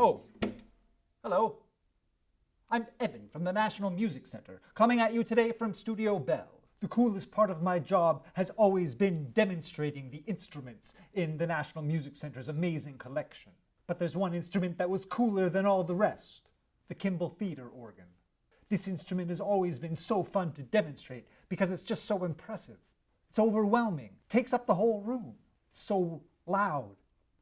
Oh, hello. I'm Evan from the National Music Center, coming at you today from Studio Bell. The coolest part of my job has always been demonstrating the instruments in the National Music Center's amazing collection. But there's one instrument that was cooler than all the rest, the Kimball Theatre Organ. This instrument has always been so fun to demonstrate because it's just so impressive. It's overwhelming, takes up the whole room. It's so loud.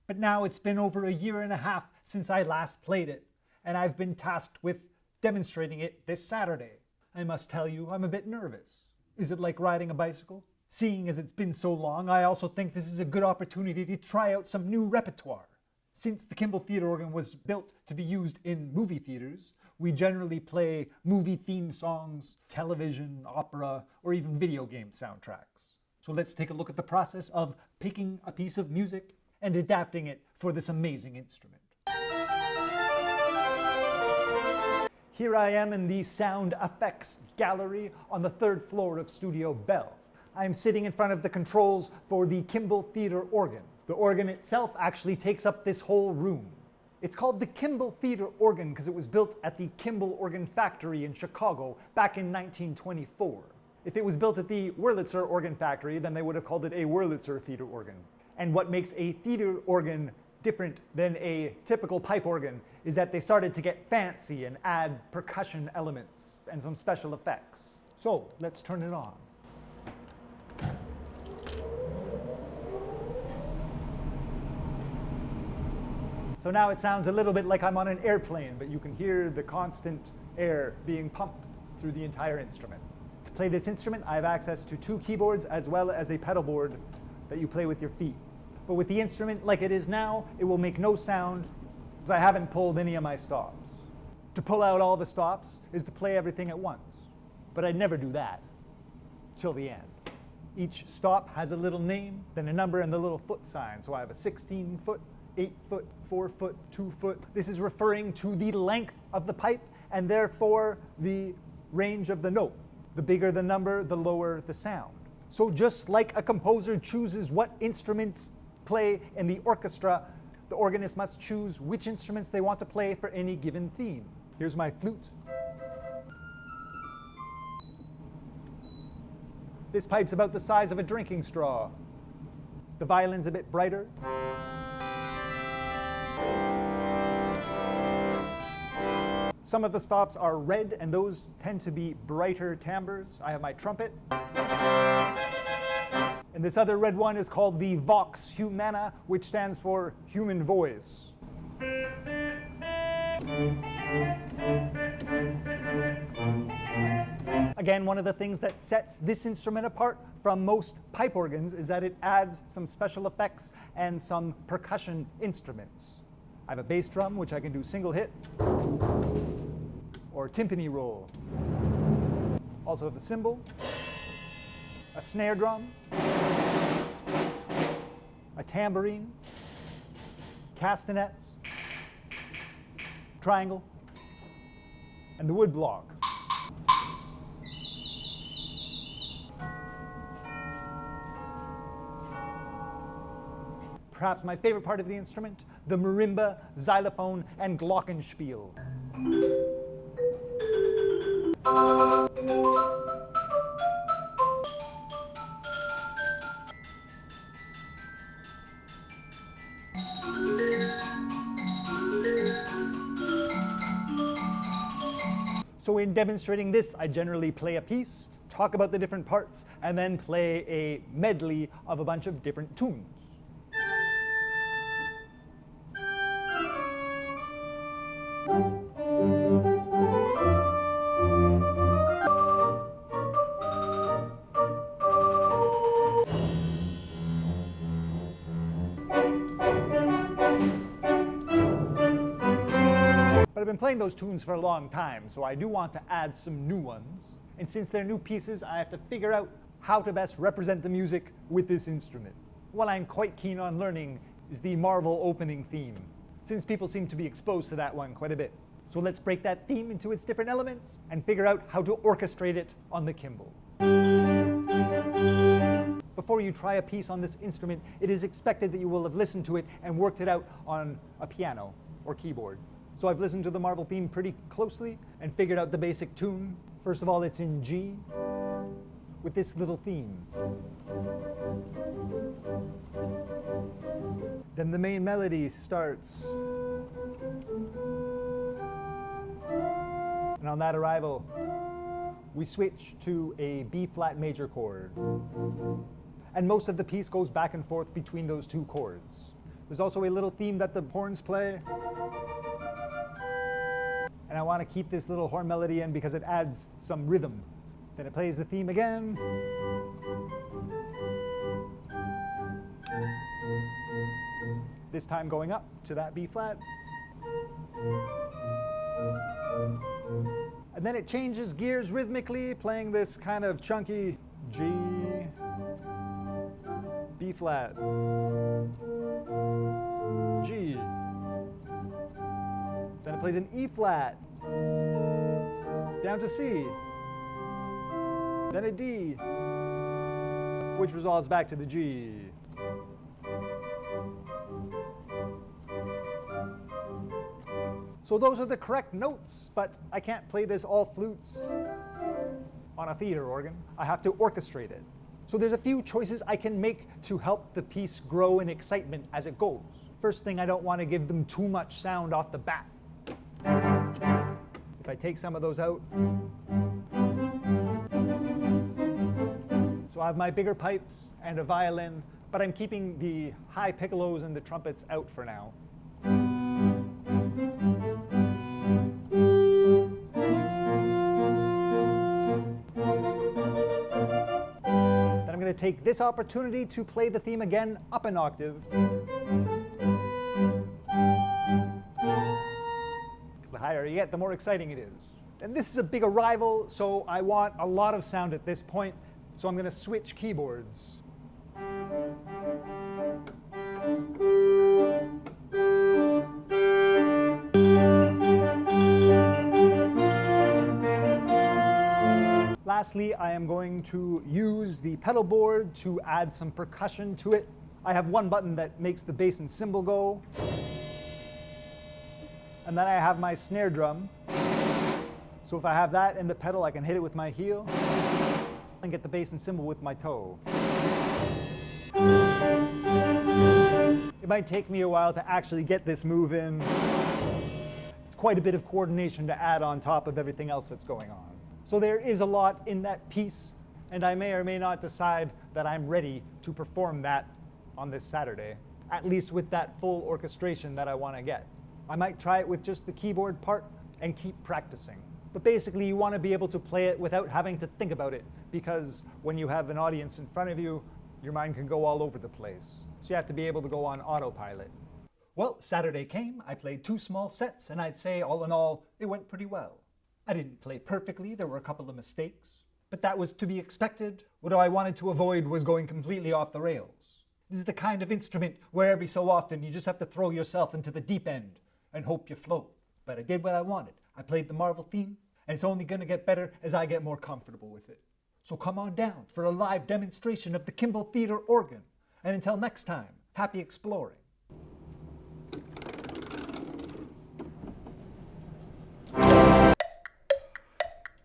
But now it's been over a year and a half since I last played it, and I've been tasked with demonstrating it this Saturday. I must tell you, I'm a bit nervous. Is it like riding a bicycle? Seeing as it's been so long, I also think this is a good opportunity to try out some new repertoire. Since the Kimball Theatre Organ was built to be used in movie theaters, we generally play movie theme songs, television, opera, or even video game soundtracks. So let's take a look at the process of picking a piece of music and adapting it for this amazing instrument. Here I am in the sound effects gallery on the 3rd floor of Studio Bell. I'm sitting in front of the controls for the Kimball Theatre Organ. The organ itself actually takes up this whole room. It's called the Kimball Theatre Organ because it was built at the Kimball Organ Factory in Chicago back in 1924. If it was built at the Wurlitzer Organ Factory, then they would have called it a Wurlitzer Theatre Organ. And what makes a theatre organ different than a typical pipe organ is that they started to get fancy and add percussion elements and some special effects. So let's turn it on. So now it sounds a little bit like I'm on an airplane, but you can hear the constant air being pumped through the entire instrument. To play this instrument, I have access to 2 keyboards as well as a pedal board that you play with your feet. But with the instrument like it is now, it will make no sound because I haven't pulled any of my stops. To pull out all the stops is to play everything at once. But I'd never do that till the end. Each stop has a little name, then a number and the little foot sign. So I have a 16-foot, 8-foot, 4-foot, 2-foot. This is referring to the length of the pipe and therefore the range of the note. The bigger the number, the lower the sound. So just like a composer chooses what instruments play in the orchestra, the organist must choose which instruments they want to play for any given theme. Here's my flute. This pipe's about the size of a drinking straw. The violin's a bit brighter. Some of the stops are red, and those tend to be brighter timbres. I have my trumpet. And this other red one is called the Vox Humana, which stands for human voice. Again, one of the things that sets this instrument apart from most pipe organs is that it adds some special effects and some percussion instruments. I have a bass drum, which I can do single hit, or timpani roll. Also have a cymbal, a snare drum, a tambourine, castanets, triangle, and the wood block. Perhaps my favorite part of the instrument, the marimba, xylophone, and glockenspiel. So in demonstrating this, I generally play a piece, talk about the different parts, and then play a medley of a bunch of different tunes. But I've been playing those tunes for a long time, so I do want to add some new ones. And since they're new pieces, I have to figure out how to best represent the music with this instrument. What I'm quite keen on learning is the Marvel opening theme, since people seem to be exposed to that one quite a bit. So let's break that theme into its different elements and figure out how to orchestrate it on the Kimball. Before you try a piece on this instrument, it is expected that you will have listened to it and worked it out on a piano or keyboard. So I've listened to the Marvel theme pretty closely and figured out the basic tune. First of all, it's in G with this little theme. Then the main melody starts. And on that arrival, we switch to a B-flat major chord. And most of the piece goes back and forth between those two chords. There's also a little theme that the horns play. And I want to keep this little horn melody in because it adds some rhythm. Then it plays the theme again. This time going up to that B-flat. And then it changes gears rhythmically, playing this kind of chunky G, B-flat, G. Then it plays an E-flat, down to C, then a D, which resolves back to the G. So those are the correct notes, but I can't play this all flutes on a theater organ. I have to orchestrate it. So there's a few choices I can make to help the piece grow in excitement as it goes. First thing, I don't want to give them too much sound off the bat. If I take some of those out. So I have my bigger pipes and a violin, but I'm keeping the high piccolos and the trumpets out for now. Take this opportunity to play the theme again up an octave. The higher you get, the more exciting it is. And this is a big arrival, so I want a lot of sound at this point, so I'm going to switch keyboards. Lastly, I am going to use the pedal board to add some percussion to it. I have one button that makes the bass and cymbal go. And then I have my snare drum. So if I have that in the pedal, I can hit it with my heel and get the bass and cymbal with my toe. It might take me a while to actually get this move in. It's quite a bit of coordination to add on top of everything else that's going on. So there is a lot in that piece, and I may or may not decide that I'm ready to perform that on this Saturday, at least with that full orchestration that I want to get. I might try it with just the keyboard part and keep practicing. But basically, you want to be able to play it without having to think about it, because when you have an audience in front of you, your mind can go all over the place. So you have to be able to go on autopilot. Well, Saturday came, I played 2 small sets, and I'd say all in all, it went pretty well. I didn't play perfectly, there were a couple of mistakes, but that was to be expected. What I wanted to avoid was going completely off the rails. This is the kind of instrument where every so often you just have to throw yourself into the deep end and hope you float. But I did what I wanted. I played the Marvel theme, and it's only going to get better as I get more comfortable with it. So come on down for a live demonstration of the Kimball Theatre Organ. And until next time, happy exploring.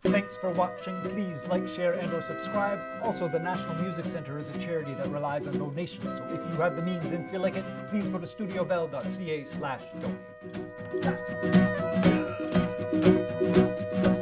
Thanks for watching. Please like, share, and/or subscribe. Also, the National Music Center is a charity that relies on donations. So if you have the means and feel like it, please go to studiobell.ca/donate.